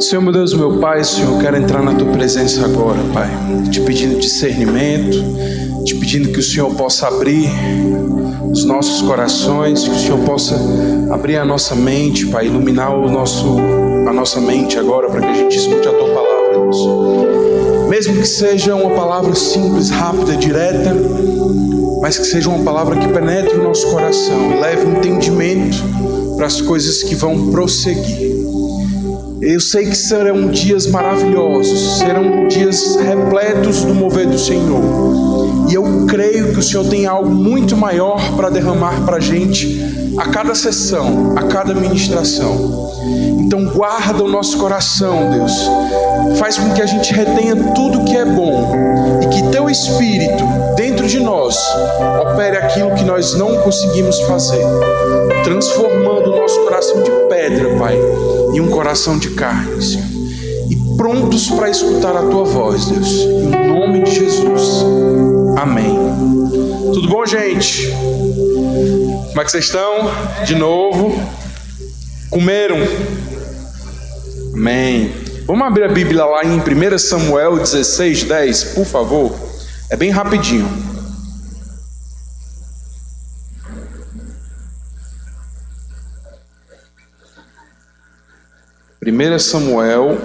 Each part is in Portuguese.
Senhor, meu Deus, meu Pai, Senhor, eu quero entrar na Tua presença agora, Pai, te pedindo discernimento, te pedindo que o Senhor possa abrir os nossos corações, que o Senhor possa abrir a nossa mente, Pai, iluminar a nossa mente agora, para que a gente escute a Tua palavra, Deus. Mesmo que seja uma palavra simples, rápida, direta, mas que seja uma palavra que penetre o nosso coração e leve entendimento para as coisas que vão prosseguir. Eu sei que serão dias maravilhosos, serão dias repletos do mover do Senhor. E eu creio que o Senhor tem algo muito maior para derramar para a gente a cada sessão, a cada ministração. Então guarda o nosso coração, Deus. Faz com que a gente retenha tudo que é bom e que Teu Espírito, dentro de nós, opere aquilo que nós não conseguimos fazer, transformando o nosso coração de pedra, Pai, em um coração de carne, Senhor. E prontos para escutar a Tua voz, Deus. Em nome de Jesus. Amém. Tudo bom, gente? Como é que vocês estão? De novo. Comeram? Amém. Vamos abrir a Bíblia lá em 1 Samuel 16:10, por favor. É bem rapidinho. Primeira Samuel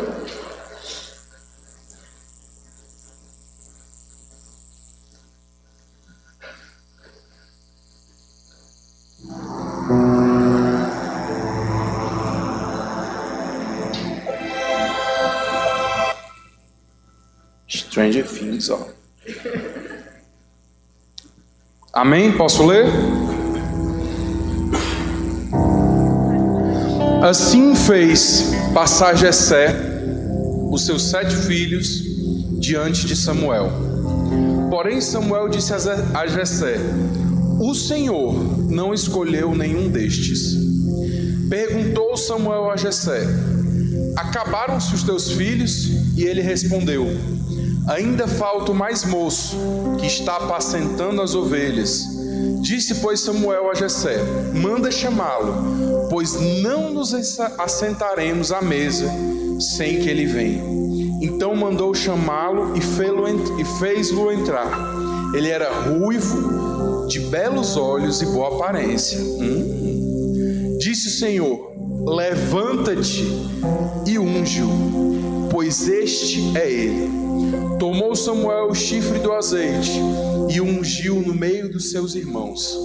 15, ó. Amém? Posso ler? Assim fez passar Jessé os seus 7 filhos diante de Samuel. Porém Samuel disse a Jessé: o Senhor não escolheu nenhum destes. Perguntou Samuel a Jessé: acabaram-se os teus filhos? E ele respondeu: ainda falta o mais moço, que está apacentando as ovelhas. Disse, pois, Samuel a Jessé: manda chamá-lo, pois não nos assentaremos à mesa sem que ele venha. Então mandou chamá-lo e fez-lo entrar. Ele era ruivo, de belos olhos e boa aparência. Disse o Senhor: levanta-te e unge-o, pois este é ele. Tomou Samuel o chifre do azeite e o ungiu no meio dos seus irmãos.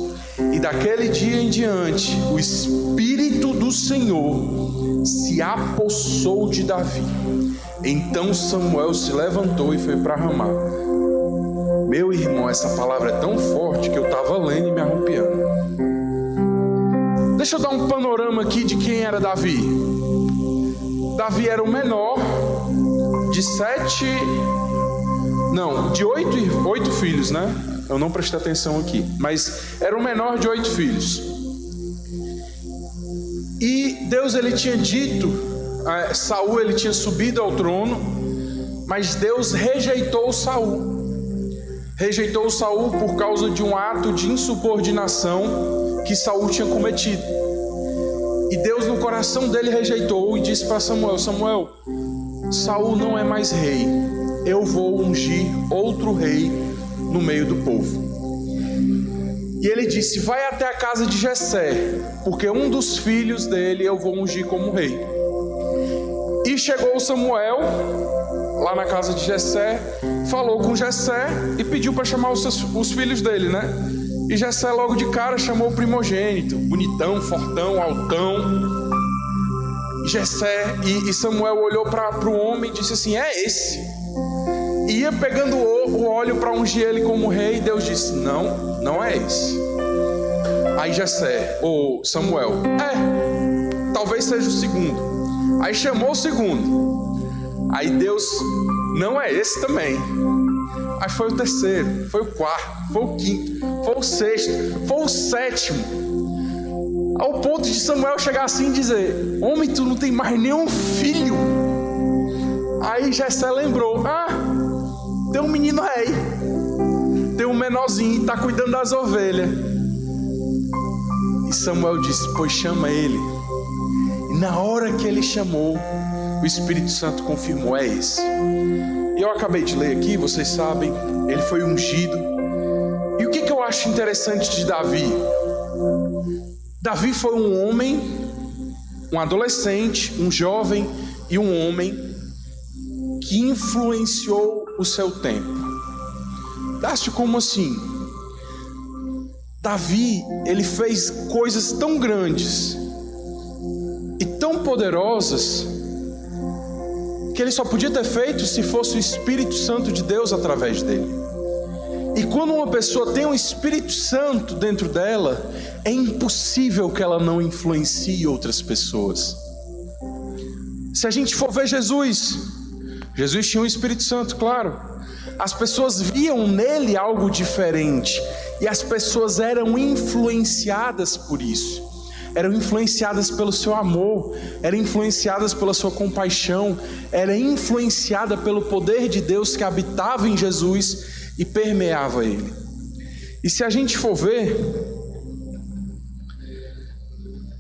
E daquele dia em diante, o Espírito do Senhor se apossou de Davi. Então Samuel se levantou e foi para Ramá. Meu irmão, essa palavra é tão forte que eu estava lendo e me arrepiando. Deixa eu dar um panorama aqui de quem era Davi. Davi era o menor de 8 filhos, né? Eu não prestei atenção aqui, mas era o menor de 8 filhos. E Deus, ele tinha dito, Saul, ele tinha subido ao trono, mas Deus rejeitou Saul. Rejeitou Saul por causa de um ato de insubordinação que Saul tinha cometido. E Deus, no coração dele, rejeitou e disse para Samuel: Samuel, Saul não é mais rei, eu vou ungir outro rei no meio do povo. E ele disse: vai até a casa de Jessé, porque um dos filhos dele eu vou ungir como rei. E chegou Samuel lá na casa de Jessé, falou com Jessé e pediu para chamar os filhos dele, né? E Jessé logo de cara chamou o primogênito, bonitão, fortão, altão. Jessé e Samuel olhou para o homem e disse assim: é esse. Ia pegando o óleo para ungir ele como rei, e Deus disse: não é esse. Aí Samuel: talvez seja o segundo. Aí chamou o segundo. Aí Deus: não é esse também. Aí foi o terceiro, foi o quarto, foi o quinto, foi o sexto, foi o sétimo. Ao ponto de Samuel chegar assim e dizer: homem, tu não tem mais nenhum filho. Aí Jessé lembrou: tem um menino rei, tem um menorzinho, está cuidando das ovelhas. E Samuel disse: pois chama ele. E na hora que ele chamou, o Espírito Santo confirmou, é esse. Eu acabei de ler aqui, vocês sabem, ele foi ungido. E o que eu acho interessante de Davi? Davi foi um homem, um adolescente, um jovem e um homem que influenciou o seu tempo. Dácio, como assim? Davi, ele fez coisas tão grandes e tão poderosas que ele só podia ter feito se fosse o Espírito Santo de Deus através dele. E quando uma pessoa tem um Espírito Santo dentro dela, é impossível que ela não influencie outras pessoas. Se a gente for ver Jesus tinha um Espírito Santo, claro. As pessoas viam nele algo diferente e as pessoas eram influenciadas por isso. Eram influenciadas pelo seu amor, eram influenciadas pela sua compaixão, eram influenciadas pelo poder de Deus que habitava em Jesus e permeava ele. E se a gente for ver,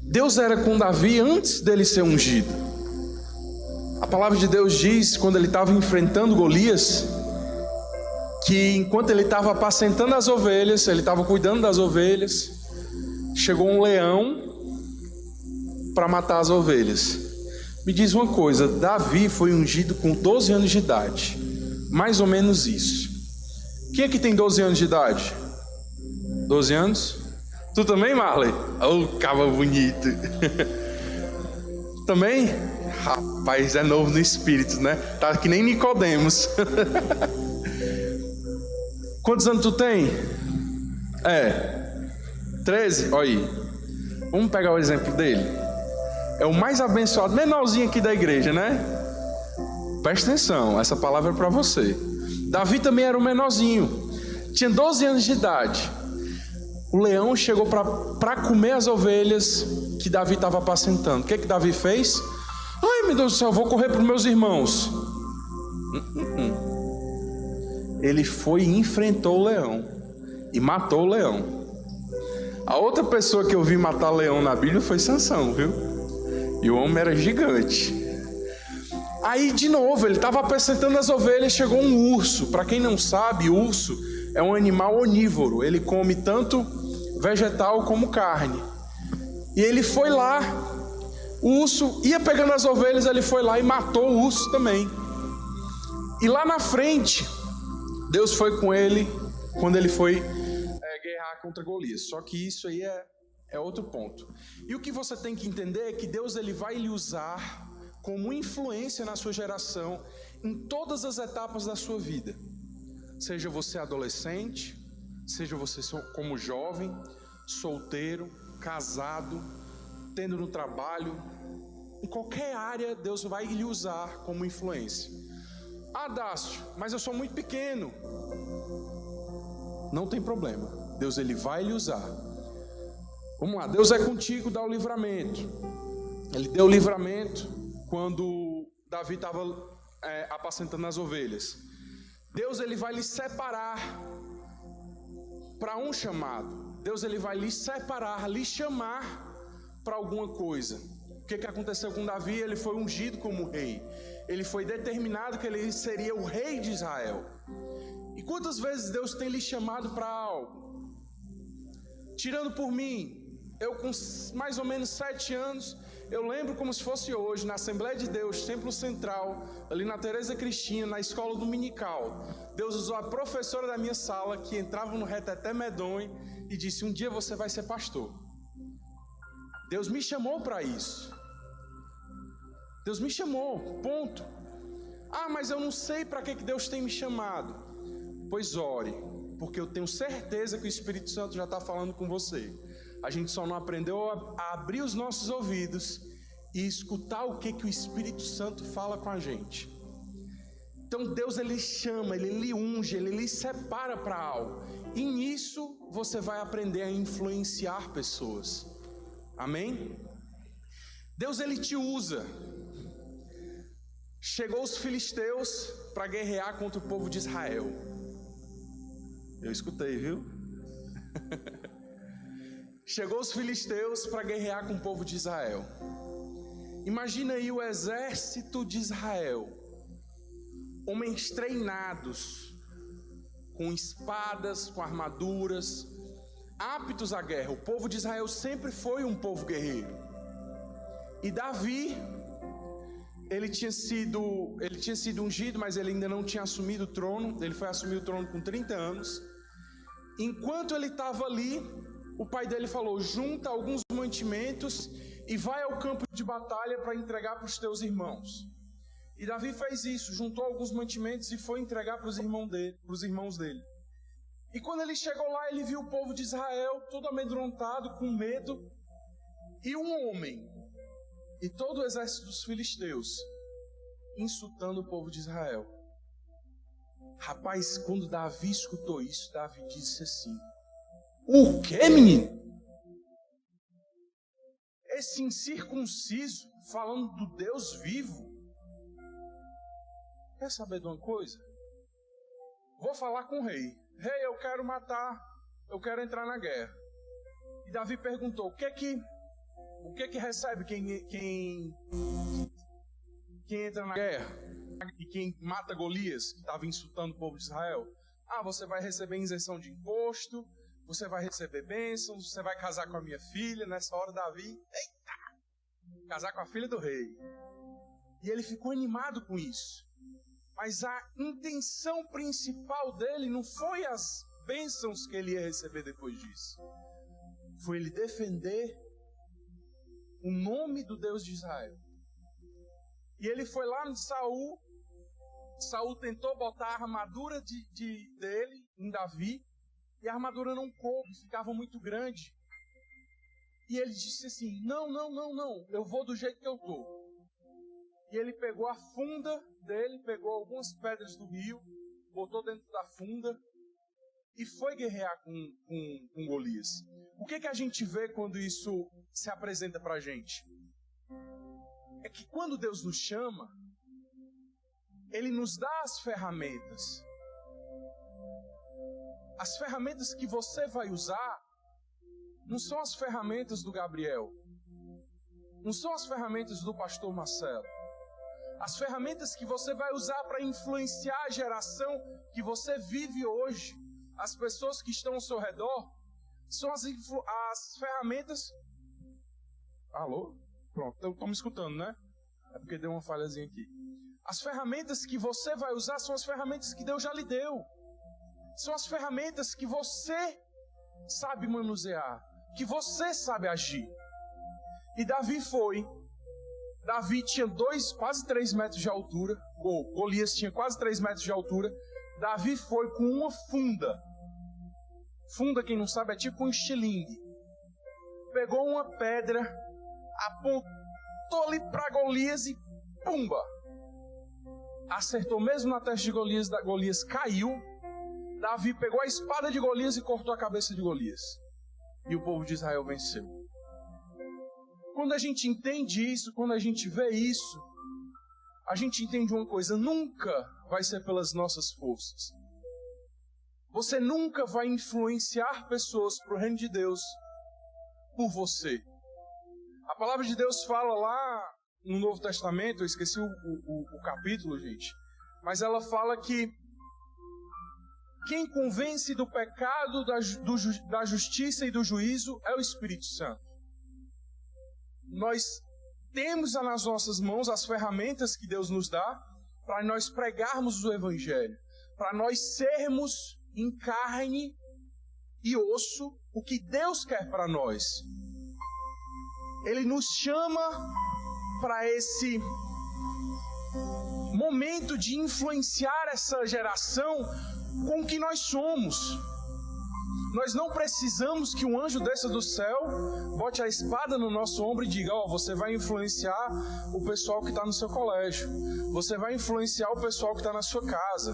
Deus era com Davi antes dele ser ungido. A palavra de Deus diz, quando ele estava enfrentando Golias, que enquanto ele estava apacentando as ovelhas, ele estava cuidando das ovelhas, chegou um leão para matar as ovelhas. Me diz uma coisa, Davi foi ungido com 12 anos de idade, mais ou menos isso. Quem aqui tem 12 anos de idade? 12 anos? Tu também, Marley? Oh, cava bonito. Também? Rapaz, é novo no espírito, né? Tá que nem Nicodemos. Quantos anos tu tem? 13? Olha aí. Vamos pegar o exemplo dele. É o mais abençoado, menorzinho aqui da igreja, né? Presta atenção, essa palavra é para você. Davi também era o menorzinho. Tinha 12 anos de idade. O leão chegou para comer as ovelhas que Davi estava apacentando. O que Davi fez? Ai, meu Deus do céu, eu vou correr para os meus irmãos. Ele foi e enfrentou o leão e matou o leão. A outra pessoa que eu vi matar leão na Bíblia foi Sansão, viu? E o homem era gigante. Aí de novo, ele estava apacentando as ovelhas, chegou um urso. Para quem não sabe, urso é um animal onívoro. Ele come tanto vegetal como carne. E ele foi lá, o urso ia pegando as ovelhas, ele foi lá e matou o urso também. E lá na frente, Deus foi com ele quando ele foi guerrear contra Golias. Só que isso aí é outro ponto. E o que você tem que entender é que Deus ele vai lhe usar como influência na sua geração em todas as etapas da sua vida. Seja você adolescente, seja você como jovem, solteiro, casado, tendo no trabalho, em qualquer área Deus vai lhe usar como influência. Ah, Dácio, mas eu sou muito pequeno. Não tem problema, Deus ele vai lhe usar. Vamos lá, Deus é contigo, dá o livramento. Ele deu o livramento quando Davi estava apacentando as ovelhas. Deus ele vai lhe separar para um chamado. Deus ele vai lhe separar, lhe chamar para alguma coisa. O que aconteceu com Davi? Ele foi ungido como rei. Ele foi determinado que ele seria o rei de Israel. E quantas vezes Deus tem lhe chamado para algo? Tirando por mim, eu com mais ou menos 7 anos, eu lembro como se fosse hoje, na Assembleia de Deus, Templo Central, ali na Tereza Cristina, na escola dominical. Deus usou a professora da minha sala, que entrava no reteté medonho, e disse, um dia você vai ser pastor. Deus me chamou para isso. Deus me chamou, ponto. Ah, mas eu não sei para que Deus tem me chamado. Pois ore, porque eu tenho certeza que o Espírito Santo já está falando com você. A gente só não aprendeu a abrir os nossos ouvidos e escutar o que o Espírito Santo fala com a gente. Então Deus ele chama, ele lhe unge, ele lhe separa para algo. E nisso você vai aprender a influenciar pessoas. Amém? Deus ele te usa. Chegou os filisteus para guerrear contra o povo de Israel. Eu escutei, viu? Chegou os filisteus para guerrear com o povo de Israel. Imagina aí o exército de Israel, homens treinados, com espadas, com armaduras, aptos à guerra. O povo de Israel sempre foi um povo guerreiro. E Davi, ele tinha sido ungido, mas ele ainda não tinha assumido o trono. Ele foi assumir o trono com 30 anos. Enquanto ele estava ali, o pai dele falou: junta alguns mantimentos e vai ao campo de batalha para entregar para os teus irmãos. E Davi fez isso, juntou alguns mantimentos e foi entregar para os irmãos dele. E quando ele chegou lá, ele viu o povo de Israel todo amedrontado, com medo, e um homem e todo o exército dos filisteus insultando o povo de Israel. Rapaz, quando Davi escutou isso, Davi disse assim: o quê, menino? Esse incircunciso falando do Deus vivo? Quer saber de uma coisa? Vou falar com o rei. Rei, eu quero matar, eu quero entrar na guerra. E Davi perguntou: o que que recebe quem entra na guerra? E quem mata Golias, que estava insultando o povo de Israel? Ah, você vai receber isenção de imposto, você vai receber bênçãos, você vai casar com a minha filha. Nessa hora Davi, eita, casar com a filha do rei. E ele ficou animado com isso. Mas a intenção principal dele não foi as bênçãos que ele ia receber depois disso. Foi ele defender o nome do Deus de Israel. E ele foi lá no Saul. Saul tentou botar a armadura dele em Davi. E a armadura não coube, ficava muito grande. E ele disse assim: não, eu vou do jeito que eu estou. E ele pegou a funda dele, pegou algumas pedras do rio, botou dentro da funda e foi guerrear com Golias. O que a gente vê quando isso se apresenta pra gente? É que quando Deus nos chama, Ele nos dá as ferramentas. As ferramentas que você vai usar não são as ferramentas do Gabriel, não são as ferramentas do pastor Marcelo. As ferramentas que você vai usar para influenciar a geração que você vive hoje, as pessoas que estão ao seu redor, são as ferramentas... Alô? Pronto, estão me escutando, né? É porque deu uma falhazinha aqui. As ferramentas que você vai usar são as ferramentas que Deus já lhe deu. São as ferramentas que você sabe manusear, que você sabe agir. E Davi tinha quase 3 metros de altura. Golias tinha quase 3 metros de altura. Davi foi com uma funda. Funda, quem não sabe, é tipo um estilingue. Pegou uma pedra, apontou ali para Golias e pumba! Acertou mesmo na testa de Golias. Golias caiu. Davi pegou a espada de Golias e cortou a cabeça de Golias. E o povo de Israel venceu. Quando a gente entende isso, quando a gente vê isso, a gente entende uma coisa: nunca vai ser pelas nossas forças. Você nunca vai influenciar pessoas para o reino de Deus por você. A palavra de Deus fala lá no Novo Testamento, eu esqueci o capítulo, gente, mas ela fala que quem convence do pecado, da justiça e do juízo é o Espírito Santo. Nós temos nas nossas mãos as ferramentas que Deus nos dá para nós pregarmos o Evangelho, para nós sermos em carne e osso o que Deus quer para nós. Ele nos chama para esse momento de influenciar essa geração com o que nós somos. Nós não precisamos que um anjo desça do céu, bote a espada no nosso ombro e diga: você vai influenciar o pessoal que está no seu colégio, você vai influenciar o pessoal que está na sua casa.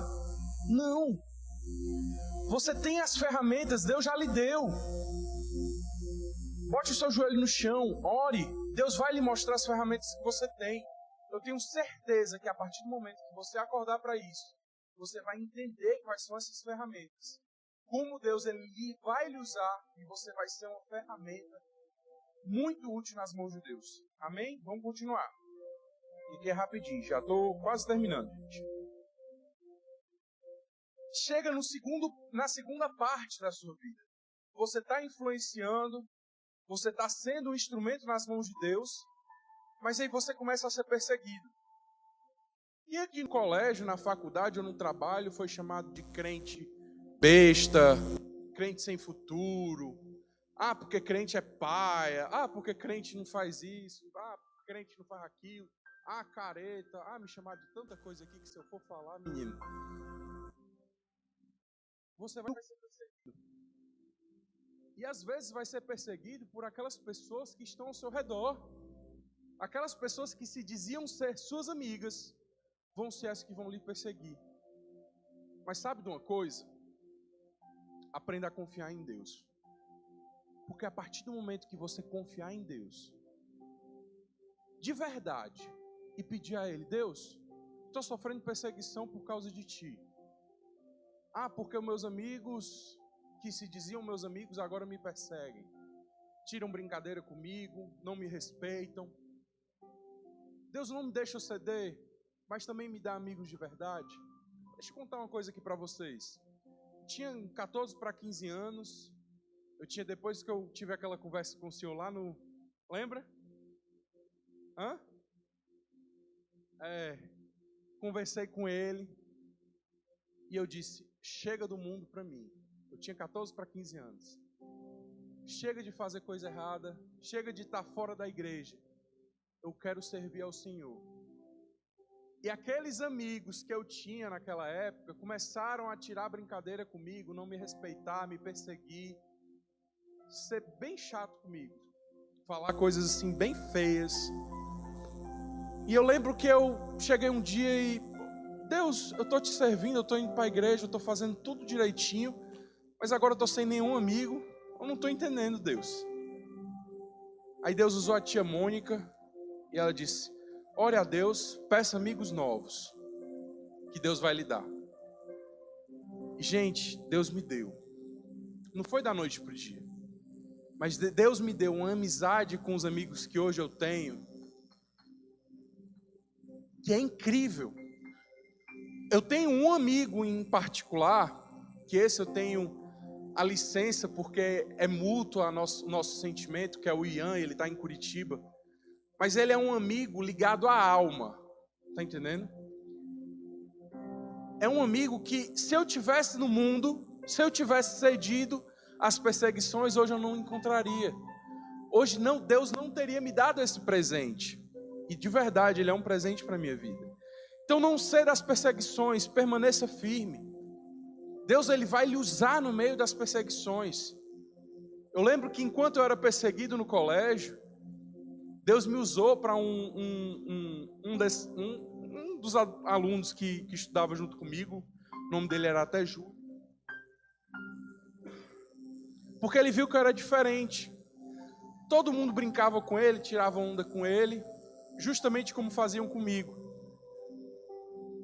Não. Você tem as ferramentas, Deus já lhe deu. Bote o seu joelho no chão, ore, Deus vai lhe mostrar as ferramentas que você tem. Eu tenho certeza que a partir do momento que você acordar para isso, você vai entender quais são essas ferramentas. Como Deus vai lhe usar e você vai ser uma ferramenta muito útil nas mãos de Deus. Amém? Vamos continuar. E aqui é rapidinho, já estou quase terminando, gente. Chega na segunda parte da sua vida. Você está influenciando, você está sendo um instrumento nas mãos de Deus, mas aí você começa a ser perseguido. E aqui no colégio, na faculdade ou no trabalho, foi chamado de crente besta, crente sem futuro. Ah, porque crente é paia. Ah, porque crente não faz isso. Ah, porque crente não faz aquilo. Ah, careta. Ah, me chamar de tanta coisa aqui que se eu for falar, menino, você vai ser perseguido. E às vezes vai ser perseguido por aquelas pessoas que estão ao seu redor. Aquelas pessoas que se diziam ser suas amigas, vão ser as que vão lhe perseguir. Mas sabe de uma coisa? Aprenda a confiar em Deus. Porque a partir do momento que você confiar em Deus, de verdade, e pedir a Ele, Deus, estou sofrendo perseguição por causa de Ti. Ah, porque os meus amigos, que se diziam meus amigos, agora me perseguem. Tiram brincadeira comigo, não me respeitam. Deus não me deixa ceder, mas também me dá amigos de verdade. Deixa eu contar uma coisa aqui para vocês. Tinha 14 para 15 anos. Eu tinha, depois que eu tive aquela conversa com o senhor lá no... Lembra? Hã? Conversei com ele. E eu disse, chega do mundo para mim. Eu tinha 14 para 15 anos. Chega de fazer coisa errada. Chega de estar fora da igreja. Eu quero servir ao Senhor. E aqueles amigos que eu tinha naquela época começaram a tirar brincadeira comigo, não me respeitar, me perseguir, ser bem chato comigo, falar coisas assim bem feias. E eu lembro que eu cheguei um dia e, Deus, eu estou te servindo, eu estou indo para a igreja, eu estou fazendo tudo direitinho, mas agora eu estou sem nenhum amigo, eu não estou entendendo, Deus. Aí Deus usou a tia Mônica e ela disse, ore a Deus, peça amigos novos, que Deus vai lhe dar. E, gente, Deus me deu. Não foi da noite para o dia. Mas Deus me deu uma amizade com os amigos que hoje eu tenho, que é incrível. Eu tenho um amigo em particular, que esse eu tenho a licença, porque é mútuo a nosso sentimento, que é o Ian, ele está em Curitiba. Mas ele é um amigo ligado à alma, tá entendendo? É um amigo que, se eu tivesse no mundo, se eu tivesse cedido às perseguições, hoje eu não encontraria. Hoje não, Deus não teria me dado esse presente. E de verdade, ele é um presente para a minha vida. Então não ceda às perseguições, permaneça firme. Deus, ele vai lhe usar no meio das perseguições. Eu lembro que enquanto eu era perseguido no colégio, Deus me usou para um dos alunos que estudava junto comigo. O nome dele era até Ju. Porque ele viu que eu era diferente. Todo mundo brincava com ele, tirava onda com ele, justamente como faziam comigo.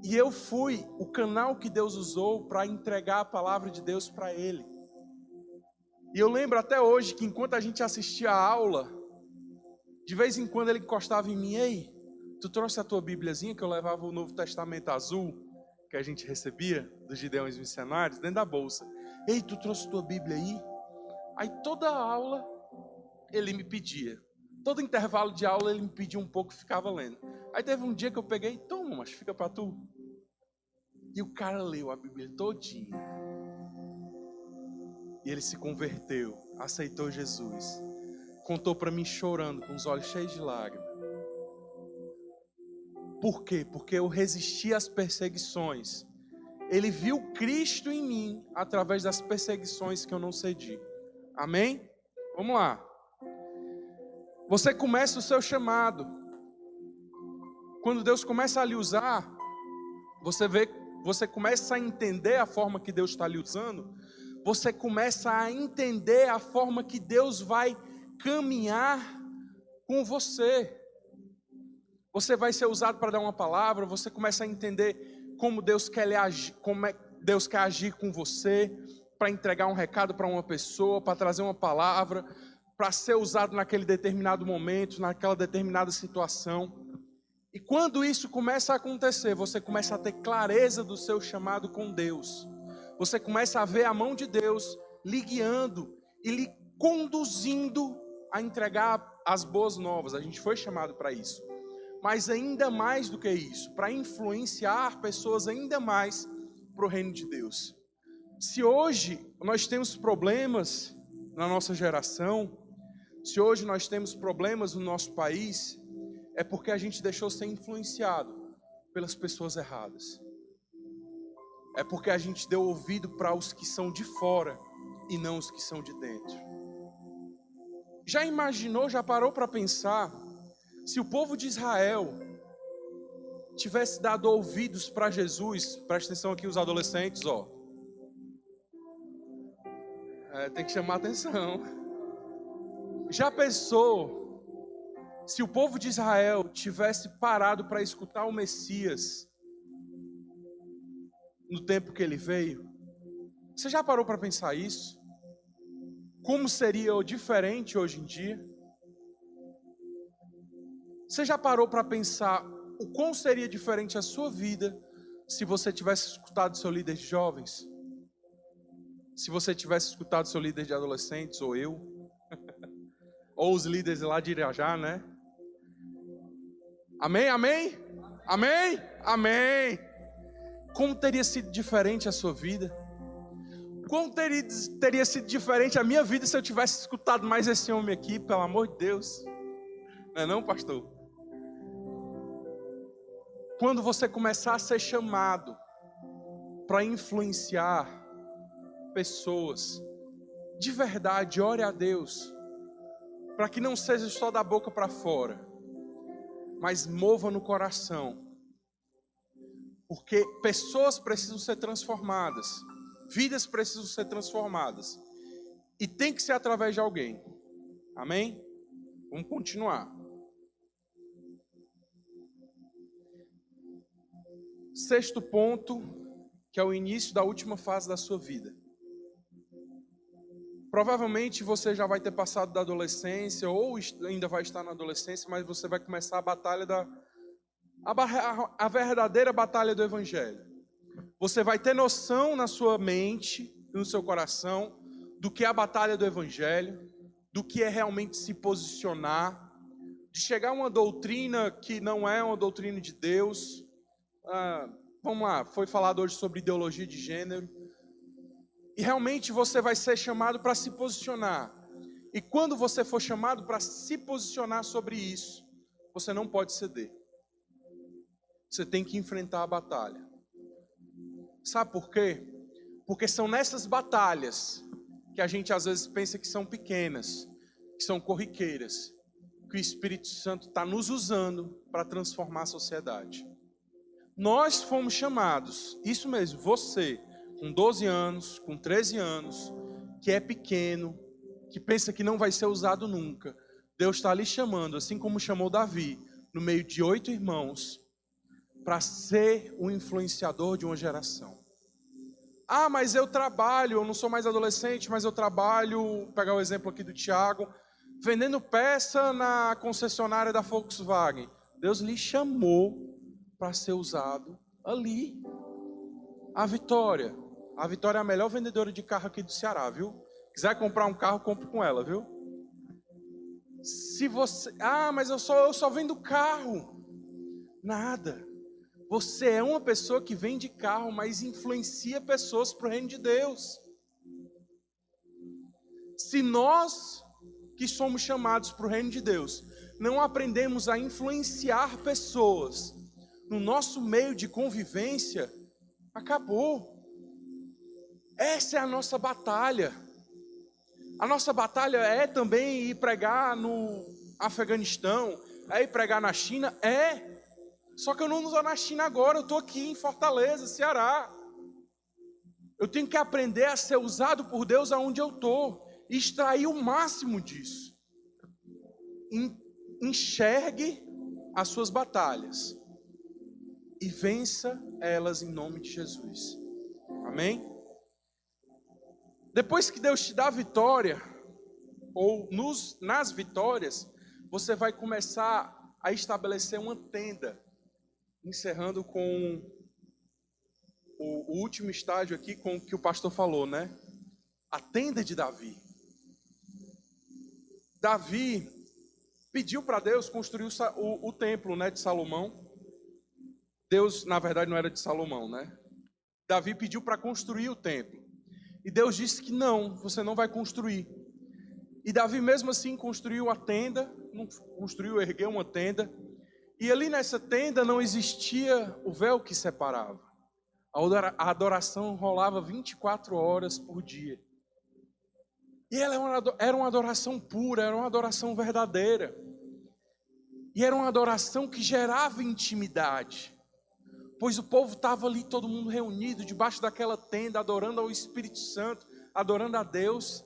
E eu fui o canal que Deus usou para entregar a palavra de Deus para ele. E eu lembro até hoje que enquanto a gente assistia a aula, de vez em quando ele encostava em mim, ei, tu trouxe a tua Bíbliazinha, que eu levava o Novo Testamento azul, que a gente recebia dos Gideões Missionários, dentro da bolsa. Ei, tu trouxe a tua Bíblia aí? Aí toda a aula ele me pedia. Todo intervalo de aula ele me pedia um pouco e ficava lendo. Aí teve um dia que eu peguei, toma, mas fica para tu. E o cara leu a Bíblia todinha. E ele se converteu, aceitou Jesus. Contou para mim chorando, com os olhos cheios de lágrimas. Por quê? Porque eu resisti às perseguições. Ele viu Cristo em mim através das perseguições que eu não cedi. Amém? Vamos lá. Você começa o seu chamado. Quando Deus começa a lhe usar, você começa a entender a forma que Deus está lhe usando. Você começa a entender a forma que Deus vai caminhar com você. Você vai ser usado para dar uma palavra. Você começa a entender como Deus quer agir, Deus quer agir com você, para entregar um recado para uma pessoa, para trazer uma palavra, para ser usado naquele determinado momento, naquela determinada situação. E quando isso começa a acontecer, você começa a ter clareza do seu chamado com Deus. Você começa a ver a mão de Deus lhe guiando e lhe conduzindo a entregar as boas novas. A gente foi chamado para isso. Mas ainda mais do que isso, para influenciar pessoas ainda mais para o reino de Deus. Se hoje nós temos problemas na nossa geração, se hoje nós temos problemas no nosso país, é porque a gente deixou ser influenciado pelas pessoas erradas. É porque a gente deu ouvido para os que são de fora e não os que são de dentro. Já imaginou, já parou para pensar, se o povo de Israel tivesse dado ouvidos para Jesus? Presta atenção aqui os adolescentes, ó. Tem que chamar atenção. Já pensou se o povo de Israel tivesse parado para escutar o Messias no tempo que ele veio? Você já parou para pensar isso? Como seria diferente hoje em dia? Você já parou para pensar o quão seria diferente a sua vida se você tivesse escutado seu líder de jovens? Se você tivesse escutado seu líder de adolescentes, ou eu? Ou os líderes lá de Irajá, né? Amém, amém? Amém? Amém. Como teria sido diferente a sua vida? Como teria sido diferente a minha vida se eu tivesse escutado mais esse homem aqui, pelo amor de Deus? Não é não, pastor? Quando você começar a ser chamado para influenciar pessoas, de verdade, ore a Deus, para que não seja só da boca para fora, mas mova no coração, porque pessoas precisam ser transformadas, vidas precisam ser transformadas, e tem que ser através de alguém. Amém? Vamos continuar. Sexto ponto, que é o início da última fase da sua vida. Provavelmente você já vai ter passado da adolescência, ou ainda vai estar na adolescência, mas você vai começar a batalha a verdadeira batalha do Evangelho. Você vai ter noção na sua mente, no seu coração, do que é a batalha do Evangelho, do que é realmente se posicionar, de chegar a uma doutrina que não é uma doutrina de Deus. Vamos lá, foi falado hoje sobre ideologia de gênero. E realmente você vai ser chamado para se posicionar. E quando você for chamado para se posicionar sobre isso, você não pode ceder. Você tem que enfrentar a batalha. Sabe por quê? Porque são nessas batalhas que a gente às vezes pensa que são pequenas, que são corriqueiras, que o Espírito Santo está nos usando para transformar a sociedade. Nós fomos chamados, isso mesmo, você, com 12 anos, com 13 anos, que é pequeno, que pensa que não vai ser usado nunca. Deus está lhe chamando, assim como chamou Davi, no meio de 8 irmãos, para ser o influenciador de uma geração. Mas eu trabalho, eu não sou mais adolescente, mas eu trabalho, vou pegar o exemplo aqui do Tiago, vendendo peça na concessionária da Volkswagen. Deus lhe chamou para ser usado ali. A Vitória é a melhor vendedora de carro aqui do Ceará, viu? Quiser comprar um carro, compre com ela, viu? Se você... mas eu só vendo carro. Nada. Você é uma pessoa que vende carro, mas influencia pessoas para o reino de Deus. Se nós, que somos chamados para o reino de Deus, não aprendemos a influenciar pessoas no nosso meio de convivência, acabou. Essa é a nossa batalha. A nossa batalha é também ir pregar no Afeganistão, é ir pregar na China, Só que eu não estou na China agora, eu estou aqui em Fortaleza, Ceará. Eu tenho que aprender a ser usado por Deus aonde eu estou, e extrair o máximo disso. Enxergue as suas batalhas e vença elas em nome de Jesus. Amém? Depois que Deus te dá a vitória, ou nas vitórias, você vai começar a estabelecer uma tenda, encerrando com o último estágio aqui, com o que o pastor falou, né? A tenda de Davi. Davi pediu para Deus construir o templo, né, de Salomão. Deus, na verdade, não era de Salomão, né? Davi pediu para construir o templo. E Deus disse que não, você não vai construir. E Davi mesmo assim construiu a tenda, ergueu uma tenda. E ali nessa tenda não existia o véu que separava. A adoração rolava 24 horas por dia. E ela era uma adoração pura, era uma adoração verdadeira. E era uma adoração que gerava intimidade. Pois o povo estava ali, todo mundo reunido, debaixo daquela tenda, adorando ao Espírito Santo, adorando a Deus,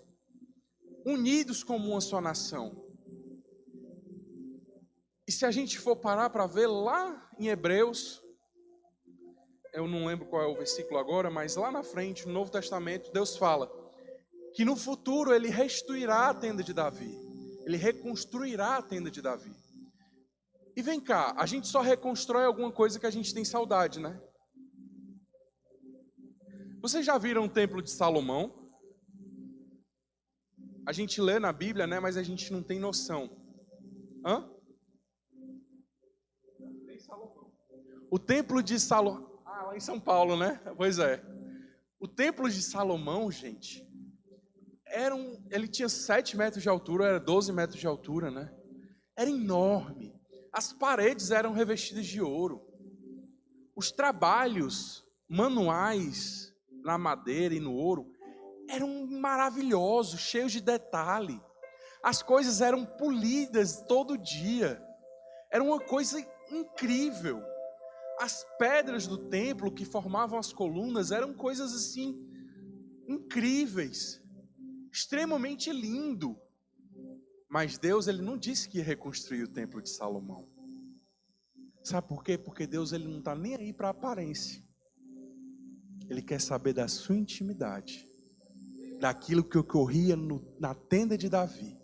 unidos como uma só nação. E se a gente for parar para ver lá em Hebreus, eu não lembro qual é o versículo agora, mas lá na frente, no Novo Testamento, Deus fala que no futuro Ele restituirá a tenda de Davi, Ele reconstruirá a tenda de Davi. E vem cá, a gente só reconstrói alguma coisa que a gente tem saudade, né? Vocês já viram o templo de Salomão? A gente lê na Bíblia, né? Mas a gente não tem noção. Hã? O templo de Salomão... Ah, lá em São Paulo, né? Pois é. O templo de Salomão, gente, ele tinha 7 metros de altura, era 12 metros de altura, né? Era enorme. As paredes eram revestidas de ouro. Os trabalhos manuais na madeira e no ouro eram maravilhosos, cheios de detalhe. As coisas eram polidas todo dia. Era uma coisa incrível. As pedras do templo que formavam as colunas eram coisas assim incríveis, extremamente lindo. Mas Deus, Ele não disse que ia reconstruir o templo de Salomão. Sabe por quê? Porque Deus, Ele não está nem aí para a aparência. Ele quer saber da sua intimidade, daquilo que ocorria na tenda de Davi.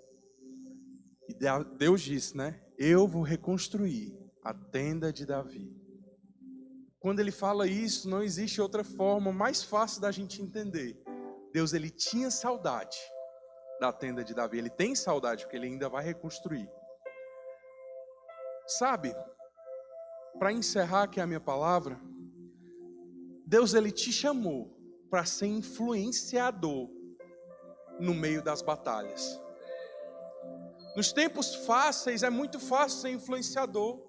E Deus disse, né? Eu vou reconstruir a tenda de Davi. Quando Ele fala isso, não existe outra forma mais fácil da gente entender. Deus, Ele tinha saudade da tenda de Davi. Ele tem saudade, porque Ele ainda vai reconstruir. Sabe, para encerrar aqui a minha palavra, Deus, Ele te chamou para ser influenciador no meio das batalhas. Nos tempos fáceis é muito fácil ser influenciador.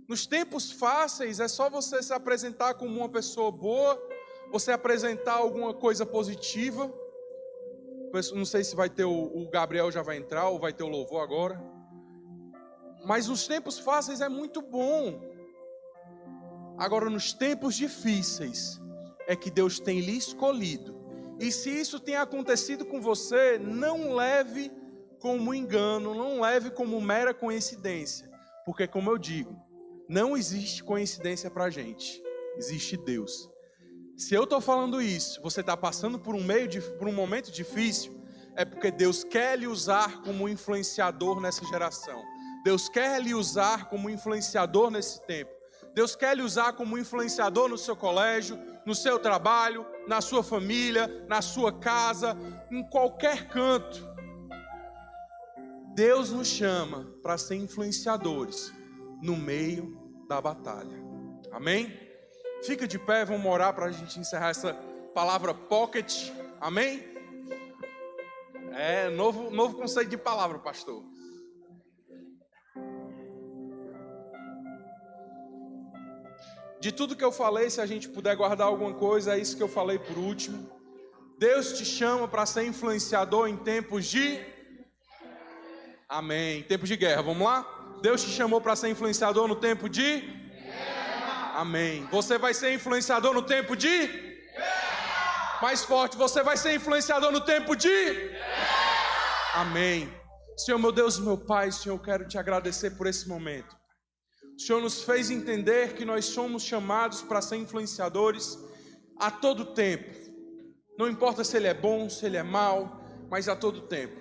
Nos tempos fáceis é só você se apresentar como uma pessoa boa, você apresentar alguma coisa positiva. Não sei se vai ter o Gabriel já vai entrar ou vai ter o louvor agora. Mas nos tempos fáceis é muito bom. Agora nos tempos difíceis é que Deus tem lhe escolhido. E se isso tem acontecido com você, não leve como engano, não leve como mera coincidência. Porque como eu digo, não existe coincidência para a gente. Existe Deus. Se eu estou falando isso, você está passando por um momento difícil, é porque Deus quer lhe usar como influenciador nessa geração. Deus quer lhe usar como influenciador nesse tempo. Deus quer lhe usar como influenciador no seu colégio, no seu trabalho, na sua família, na sua casa, em qualquer canto. Deus nos chama para ser influenciadores no meio da batalha. Amém? Fica de pé, vamos orar para a gente encerrar essa palavra pocket. Amém? Novo conceito de palavra, pastor. De tudo que eu falei, se a gente puder guardar alguma coisa, é isso que eu falei por último. Deus te chama para ser influenciador em tempos de... Amém. Tempos de guerra, vamos lá? Deus te chamou para ser influenciador no tempo de... Amém. Você vai ser influenciador no tempo de... Mais forte. Você vai ser influenciador no tempo de... Amém. Senhor, meu Deus, meu Pai, Senhor, eu quero te agradecer por esse momento. O Senhor nos fez entender que nós somos chamados para ser influenciadores a todo tempo. Não importa se ele é bom, se ele é mau, mas a todo tempo.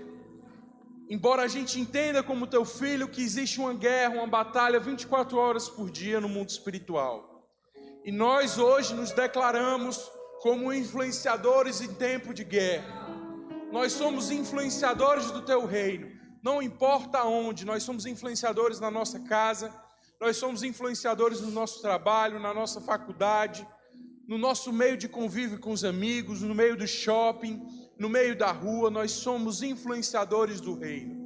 Embora a gente entenda como teu filho que existe uma guerra, uma batalha 24 horas por dia no mundo espiritual. E nós hoje nos declaramos como influenciadores em tempo de guerra. Nós somos influenciadores do teu reino. Não importa onde, nós somos influenciadores na nossa casa, nós somos influenciadores no nosso trabalho, na nossa faculdade, no nosso meio de convívio com os amigos, no meio do shopping, no meio da rua, nós somos influenciadores do reino.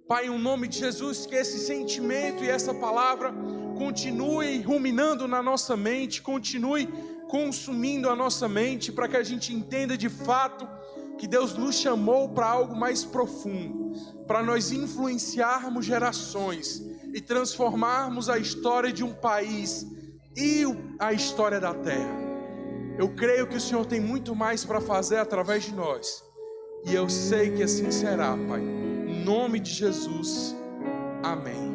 Pai, em nome de Jesus, que esse sentimento e essa palavra continue ruminando na nossa mente, continue consumindo a nossa mente, para que a gente entenda de fato que Deus nos chamou para algo mais profundo, para nós influenciarmos gerações e transformarmos a história de um país e a história da terra. Eu creio que o Senhor tem muito mais para fazer através de nós. E eu sei que assim será, Pai. Em nome de Jesus. Amém.